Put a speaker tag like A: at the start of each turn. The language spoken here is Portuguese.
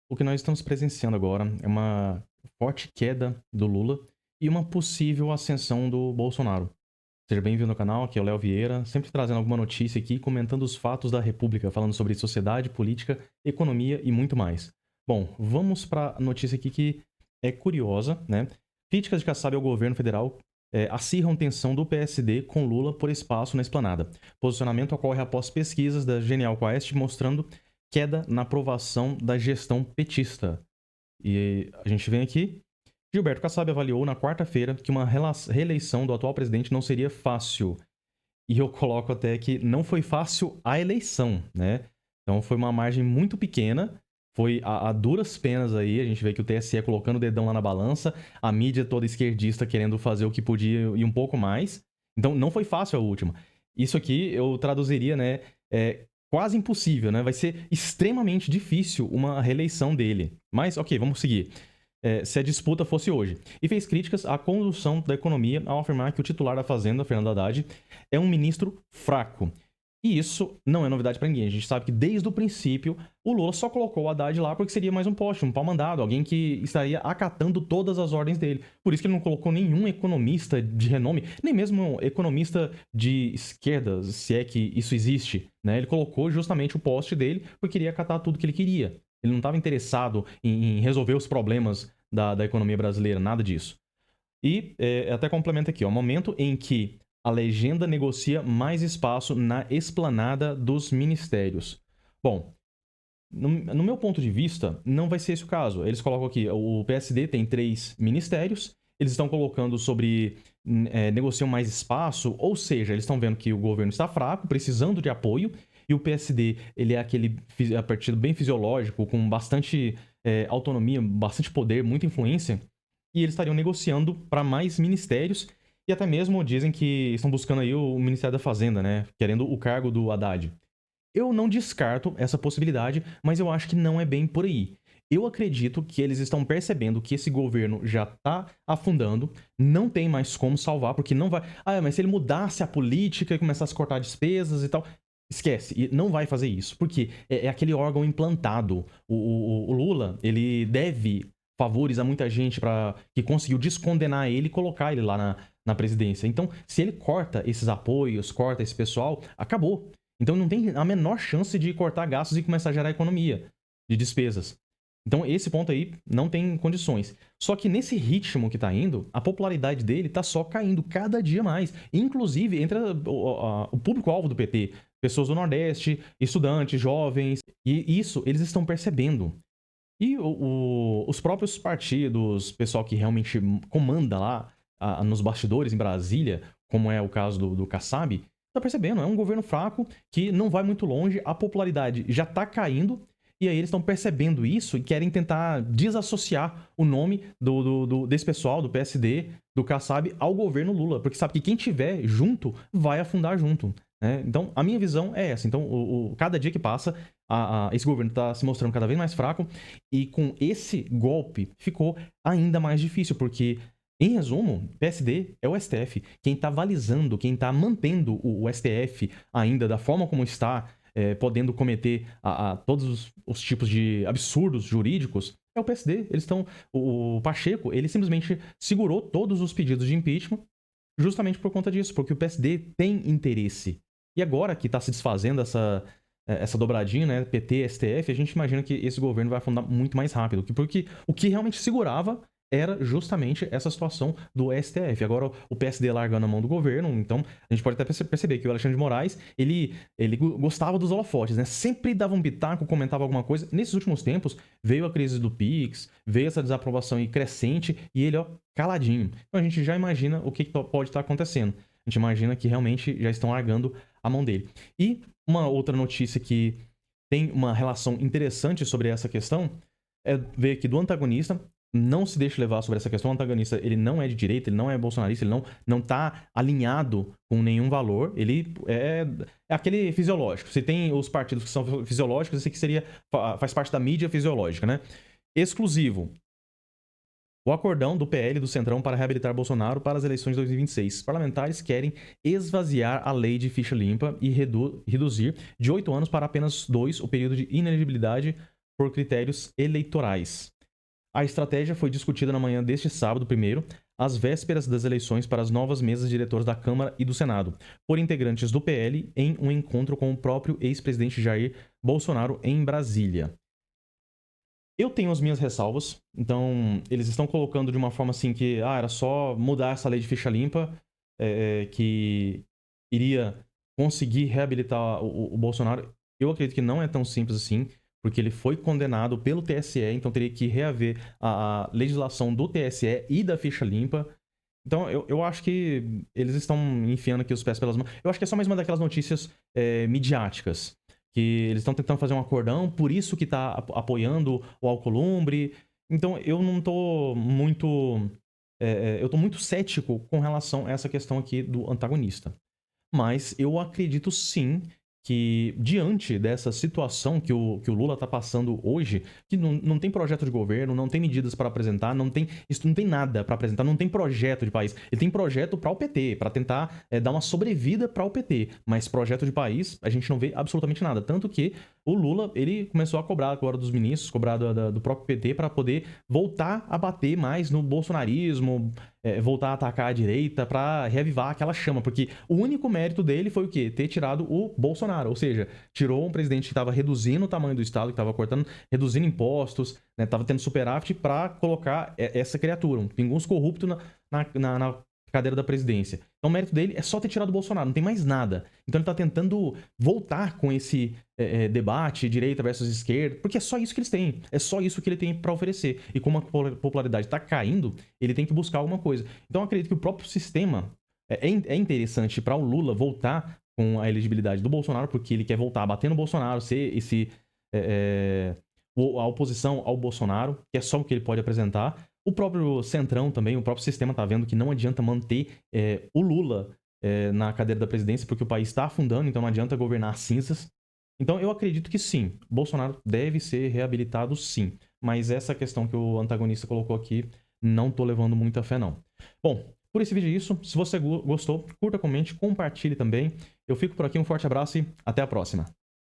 A: O que nós estamos presenciando agora é uma forte queda do Lula e uma possível ascensão do Bolsonaro. Seja bem-vindo ao canal, aqui é o Léo Vieira, sempre trazendo alguma notícia aqui, comentando os fatos da República, falando sobre sociedade, política, economia e muito mais. Bom, vamos para a notícia aqui que é curiosa, né? Críticas de Kassab ao governo federal acirram tensão do PSD com Lula por espaço na esplanada. Posicionamento ocorre após pesquisas da Genial Quest mostrando queda na aprovação da gestão petista. E a gente vem aqui. Gilberto Kassab avaliou na quarta-feira que uma reeleição do atual presidente não seria fácil. E eu coloco até que não foi fácil a eleição, né? Então foi uma margem muito pequena. Foi a duras penas aí. A gente vê que o TSE colocando o dedão lá na balança, a mídia toda esquerdista querendo fazer o que podia e um pouco mais. Então não foi fácil a última. Isso aqui eu traduziria, né? Quase impossível, né? Vai ser extremamente difícil uma reeleição dele. Mas, ok, vamos seguir. Se a disputa fosse hoje. E fez críticas à condução da economia ao afirmar que o titular da Fazenda, Fernando Haddad, é um ministro fraco. E isso não é novidade para ninguém. A gente sabe que desde o princípio o Lula só colocou o Haddad lá porque seria mais um poste, um pau-mandado, alguém que estaria acatando todas as ordens dele. Por isso que ele não colocou nenhum economista de renome, nem mesmo economista de esquerda, se é que isso existe, né? Ele colocou justamente o poste dele porque queria acatar tudo que ele queria. Ele não estava interessado em resolver os problemas da economia brasileira, nada disso. E até complementa aqui, ó, momento em que a legenda negocia mais espaço na esplanada dos ministérios. Bom, no meu ponto de vista, não vai ser esse o caso. Eles colocam aqui, o PSD tem 3 ministérios, eles estão colocando sobre negociam mais espaço, ou seja, eles estão vendo que o governo está fraco, precisando de apoio, e o PSD ele é aquele partido bem fisiológico, com bastante autonomia, bastante poder, muita influência, e eles estariam negociando para mais ministérios, e até mesmo dizem que estão buscando aí o Ministério da Fazenda, né? Querendo o cargo do Haddad. Eu não descarto essa possibilidade, mas eu acho que não é bem por aí. Eu acredito que eles estão percebendo que esse governo já está afundando, não tem mais como salvar, porque não vai. Ah, mas se ele mudasse a política e começasse a cortar despesas e tal. Esquece, e não vai fazer isso, porque é aquele órgão implantado. O Lula, ele deve favores a muita gente para que conseguiu descondenar ele e colocar ele lá na presidência. Então, se ele corta esses apoios, corta esse pessoal, acabou. Então não tem a menor chance de cortar gastos e começar a gerar economia de despesas. Então esse ponto aí não tem condições. Só que nesse ritmo que tá indo, a popularidade dele tá só caindo cada dia mais. Inclusive entre o público-alvo do PT, pessoas do Nordeste, estudantes, jovens, e isso eles estão percebendo. E os próprios partidos, pessoal que realmente comanda lá nos bastidores em Brasília, como é o caso do Kassab, tá percebendo, é um governo fraco que não vai muito longe, a popularidade já tá caindo, e aí eles estão percebendo isso e querem tentar desassociar o nome desse pessoal, do PSD, do Kassab, ao governo Lula, porque sabe que quem tiver junto vai afundar junto. Né? Então, a minha visão é essa. Então, cada dia que passa, esse governo está se mostrando cada vez mais fraco, e com esse golpe ficou ainda mais difícil, porque em resumo, PSD é o STF. Quem está avalizando, quem está mantendo o STF ainda da forma como está, podendo cometer todos os tipos de absurdos jurídicos, é o PSD. Eles estão. O Pacheco, ele simplesmente segurou todos os pedidos de impeachment justamente por conta disso, porque o PSD tem interesse. E agora que está se desfazendo essa dobradinha, né, PT, STF, a gente imagina que esse governo vai afundar muito mais rápido, porque o que realmente segurava era justamente essa situação do STF. Agora o PSD largando a mão do governo, então a gente pode até perceber que o Alexandre de Moraes, ele gostava dos holofotes, né? Sempre dava um pitaco, comentava alguma coisa. Nesses últimos tempos, veio a crise do Pix, veio essa desaprovação aí crescente, e ele, ó, caladinho. Então a gente já imagina o que pode estar acontecendo. A gente imagina que realmente já estão largando a mão dele. E uma outra notícia que tem uma relação interessante sobre essa questão é ver aqui do antagonista. Não se deixe levar sobre essa questão. O antagonista, ele não é de direita, ele não é bolsonarista, ele não tá alinhado com nenhum valor. Ele é aquele fisiológico. Se tem os partidos que são fisiológicos, esse aqui faz parte da mídia fisiológica, né? Exclusivo. O acordão do PL do Centrão para reabilitar Bolsonaro para as eleições de 2026. Os parlamentares querem esvaziar a lei de ficha limpa e reduzir de 8 anos para apenas 2 o período de inelegibilidade por critérios eleitorais. A estratégia foi discutida na manhã deste sábado, primeiro, às vésperas das eleições para as novas mesas diretoras da Câmara e do Senado, por integrantes do PL em um encontro com o próprio ex-presidente Jair Bolsonaro em Brasília. Eu tenho as minhas ressalvas, então eles estão colocando de uma forma assim que era só mudar essa lei de ficha limpa, que iria conseguir reabilitar o Bolsonaro. Eu acredito que não é tão simples assim, porque ele foi condenado pelo TSE, então teria que reaver a legislação do TSE e da ficha limpa. Então, eu acho que eles estão enfiando aqui os pés pelas mãos. Eu acho que é só mais uma daquelas notícias midiáticas, que eles estão tentando fazer um acordão, por isso que tá apoiando o Alcolumbre. Então, eu não tô muito... eu tô muito cético com relação a essa questão aqui do antagonista. Mas eu acredito sim que, diante dessa situação que o Lula está passando hoje, que não tem projeto de governo, não tem medidas para apresentar, não tem nada para apresentar, não tem projeto de país. Ele tem projeto para o PT, para tentar dar uma sobrevida para o PT, mas projeto de país a gente não vê absolutamente nada. Tanto que o Lula, ele começou a cobrar agora dos ministros, cobrar do próprio PT para poder voltar a bater mais no bolsonarismo, voltar a atacar a direita para reavivar aquela chama, porque o único mérito dele foi o quê? Ter tirado o Bolsonaro, ou seja, tirou um presidente que estava reduzindo o tamanho do Estado, que estava cortando, reduzindo impostos, estava tendo superávit para colocar essa criatura, um pinguns corrupto na cadeira da presidência. Então o mérito dele é só ter tirado o Bolsonaro, não tem mais nada. Então ele tá tentando voltar com esse debate, direita versus esquerda, porque é só isso que eles têm, é só isso que ele tem para oferecer. E como a popularidade tá caindo, ele tem que buscar alguma coisa. Então eu acredito que o próprio sistema é interessante para o Lula voltar com a elegibilidade do Bolsonaro, porque ele quer voltar a bater no Bolsonaro, ser a oposição ao Bolsonaro, que é só o que ele pode apresentar. O próprio Centrão também, o próprio sistema tá vendo que não adianta manter o Lula na cadeira da presidência, porque o país está afundando, então não adianta governar às cinzas. Então eu acredito que sim, Bolsonaro deve ser reabilitado sim. Mas essa questão que o antagonista colocou aqui, não tô levando muita fé não. Bom, por esse vídeo é isso. Se você gostou, curta, comente, compartilhe também. Eu fico por aqui, um forte abraço e até a próxima.